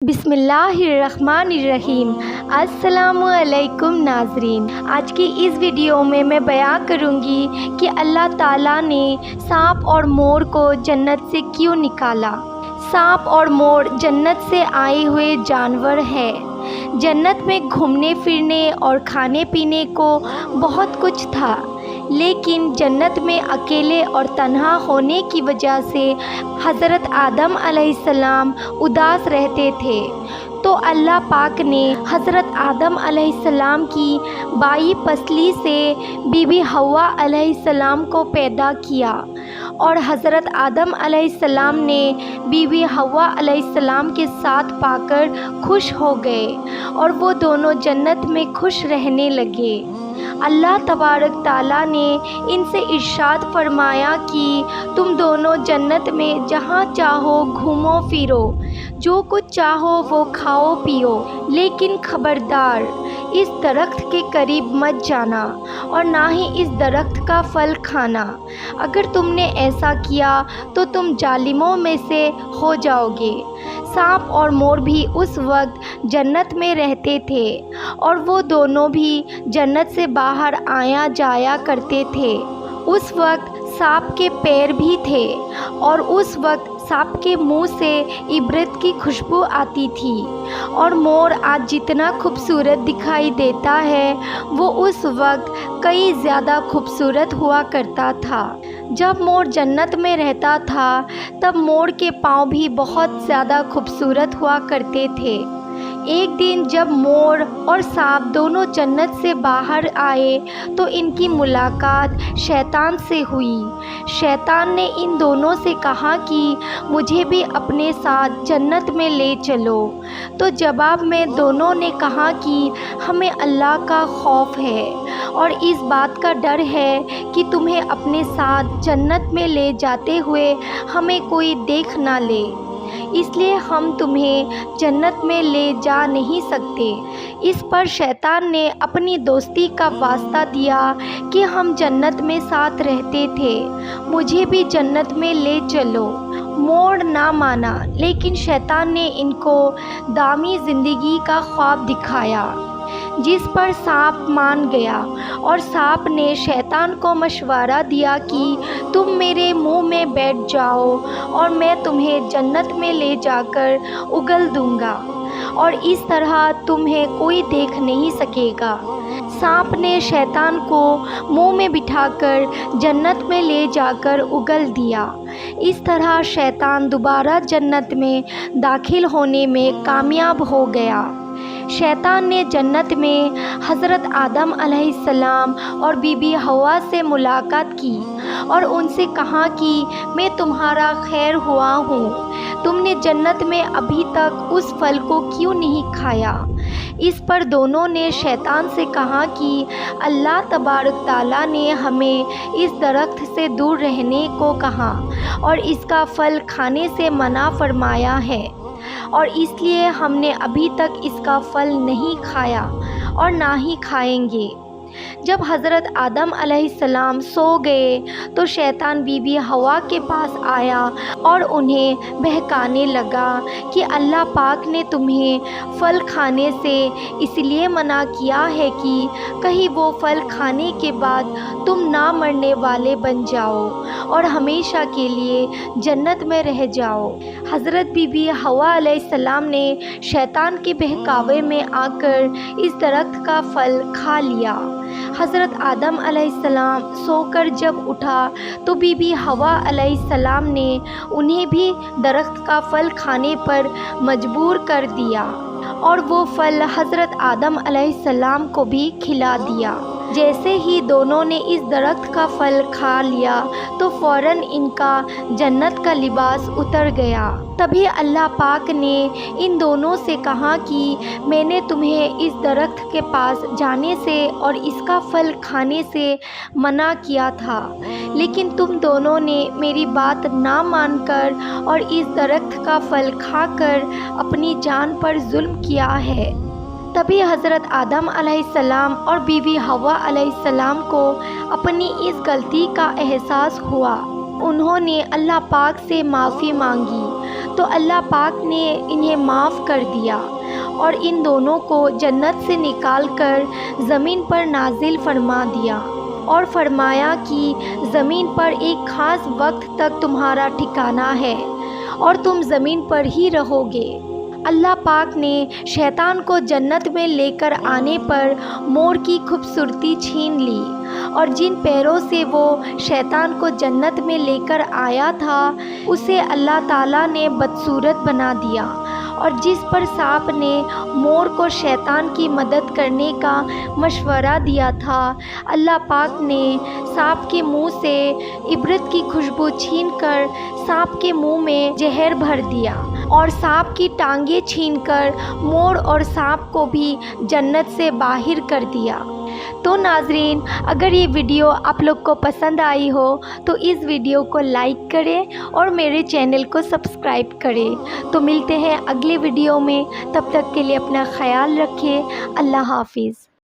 بسم اللہ الرحمن الرحیم۔ السلام علیکم ناظرین، آج کی اس ویڈیو میں بیان کروں گی کہ اللہ تعالیٰ نے سانپ اور مور کو جنت سے کیوں نکالا۔ سانپ اور مور جنت سے آئے ہوئے جانور ہیں۔ جنت میں گھومنے پھرنے اور کھانے پینے کو بہت کچھ تھا، لیکن جنت میں اکیلے اور تنہا ہونے کی وجہ سے حضرت آدم علیہ السلام اداس رہتے تھے، تو اللہ پاک نے حضرت آدم علیہ السلام کی بائی پسلی سے بی بی حوا علیہ السلام کو پیدا کیا، اور حضرت آدم علیہ السلام نے بی بی حوا علیہ السلام کے ساتھ پا کر خوش ہو گئے، اور وہ دونوں جنت میں خوش رہنے لگے۔ اللہ تبارک تعالیٰ نے ان سے ارشاد فرمایا کہ تم دونوں جنت میں جہاں چاہو گھومو پھرو، جو کچھ چاہو وہ کھاؤ پیو، لیکن خبردار اس درخت کے قریب مت جانا اور نہ ہی اس درخت کا پھل کھانا۔ اگر تم نے ایسا کیا تو تم ظالموں میں سے ہو جاؤ گے۔ سانپ اور مور بھی اس وقت جنت میں رہتے تھے، اور وہ دونوں بھی جنت سے باہر آیا جایا کرتے تھے۔ اس وقت سانپ کے پیر بھی تھے، اور اس وقت سانپ کے منہ سے عبرت کی خوشبو آتی تھی، اور مور آج جتنا خوبصورت دکھائی دیتا ہے وہ اس وقت کئی زیادہ خوبصورت ہوا کرتا تھا۔ جب مور جنت میں رہتا تھا تب مور کے پاؤں بھی بہت زیادہ خوبصورت ہوا کرتے تھے۔ ایک دن جب مور اور سانپ دونوں جنت سے باہر آئے تو ان کی ملاقات شیطان سے ہوئی۔ شیطان نے ان دونوں سے کہا کہ مجھے بھی اپنے ساتھ جنت میں لے چلو، تو جواب میں دونوں نے کہا کہ ہمیں اللہ کا خوف ہے اور اس بات کا ڈر ہے کہ تمہیں اپنے ساتھ جنت میں لے جاتے ہوئے ہمیں کوئی دیکھ نہ لے، اس لیے ہم تمہیں جنت میں لے جا نہیں سکتے۔ اس پر شیطان نے اپنی دوستی کا واسطہ دیا کہ ہم جنت میں ساتھ رہتے تھے، مجھے بھی جنت میں لے چلو۔ مور نہ مانا، لیکن شیطان نے ان کو دائمی زندگی کا خواب دکھایا، جس پر سانپ مان گیا، اور سانپ نے شیطان کو مشورہ دیا کہ تم میرے منہ میں بیٹھ جاؤ اور میں تمہیں جنت میں لے جا کر اگل دوں گا، اور اس طرح تمہیں کوئی دیکھ نہیں سکے گا۔ سانپ نے شیطان کو منہ میں بٹھا کر جنت میں لے جا کر اگل دیا۔ اس طرح شیطان دوبارہ جنت میں داخل ہونے میں کامیاب ہو گیا۔ شیطان نے جنت میں حضرت آدم علیہ السلام اور بی بی حوا سے ملاقات کی اور ان سے کہا کہ میں تمہارا خیر ہوا ہوں، تم نے جنت میں ابھی تک اس پھل کو کیوں نہیں کھایا؟ اس پر دونوں نے شیطان سے کہا کہ اللہ تبارک تعالیٰ نے ہمیں اس درخت سے دور رہنے کو کہا اور اس کا پھل کھانے سے منع فرمایا ہے، اور اس لیے ہم نے ابھی تک اس کا پھل نہیں کھایا اور نہ ہی کھائیں گے۔ جب حضرت آدم علیہ السلام سو گئے تو شیطان بی بی حوا کے پاس آیا اور انہیں بہکانے لگا کہ اللہ پاک نے تمہیں پھل کھانے سے اس لیے منع کیا ہے کہ کہیں وہ پھل کھانے کے بعد تم نہ مرنے والے بن جاؤ اور ہمیشہ کے لیے جنت میں رہ جاؤ۔ حضرت بی بی حوا علیہ السلام نے شیطان کے بہکاوے میں آ کر اس درخت کا پھل کھا لیا۔ حضرت آدم علیہ السلام سو کر جب اٹھا تو بی بی حوا علیہ السلام نے انہیں بھی درخت کا پھل کھانے پر مجبور کر دیا، اور وہ پھل حضرت آدم علیہ السلام کو بھی کھلا دیا۔ جیسے ہی دونوں نے اس درخت کا پھل کھا لیا تو فوراً ان کا جنت کا لباس اتر گیا۔ تبھی اللہ پاک نے ان دونوں سے کہا کہ میں نے تمہیں اس درخت کے پاس جانے سے اور اس کا پھل کھانے سے منع کیا تھا، لیکن تم دونوں نے میری بات نہ مان کر اور اس درخت کا پھل کھا کر اپنی جان پر ظلم کیا ہے۔ تبھی حضرت آدم علیہ السلام اور بی بی حوا علیہ السلام کو اپنی اس غلطی کا احساس ہوا۔ انہوں نے اللہ پاک سے معافی مانگی تو اللہ پاک نے انہیں معاف کر دیا اور ان دونوں کو جنت سے نکال کر زمین پر نازل فرما دیا اور فرمایا کہ زمین پر ایک خاص وقت تک تمہارا ٹھکانہ ہے اور تم زمین پر ہی رہو گے۔ اللہ پاک نے شیطان کو جنت میں لے کر آنے پر مور کی خوبصورتی چھین لی اور جن پیروں سے وہ شیطان کو جنت میں لے کر آیا تھا اسے اللہ تعالیٰ نے بدصورت بنا دیا، اور جس پر سانپ نے مور کو شیطان کی مدد کرنے کا مشورہ دیا تھا، اللہ پاک نے سانپ کے منہ سے عبرت کی خوشبو چھین کر سانپ کے منہ میں زہر بھر دیا اور سانپ کی ٹانگیں چھین کر مور اور سانپ کو بھی جنت سے باہر کر دیا۔ تو ناظرین، اگر یہ ویڈیو آپ لوگ کو پسند آئی ہو تو اس ویڈیو کو لائک کریں اور میرے چینل کو سبسکرائب کریں۔ تو ملتے ہیں اگلے ویڈیو میں، تب تک کے لیے اپنا خیال رکھیں۔ اللہ حافظ۔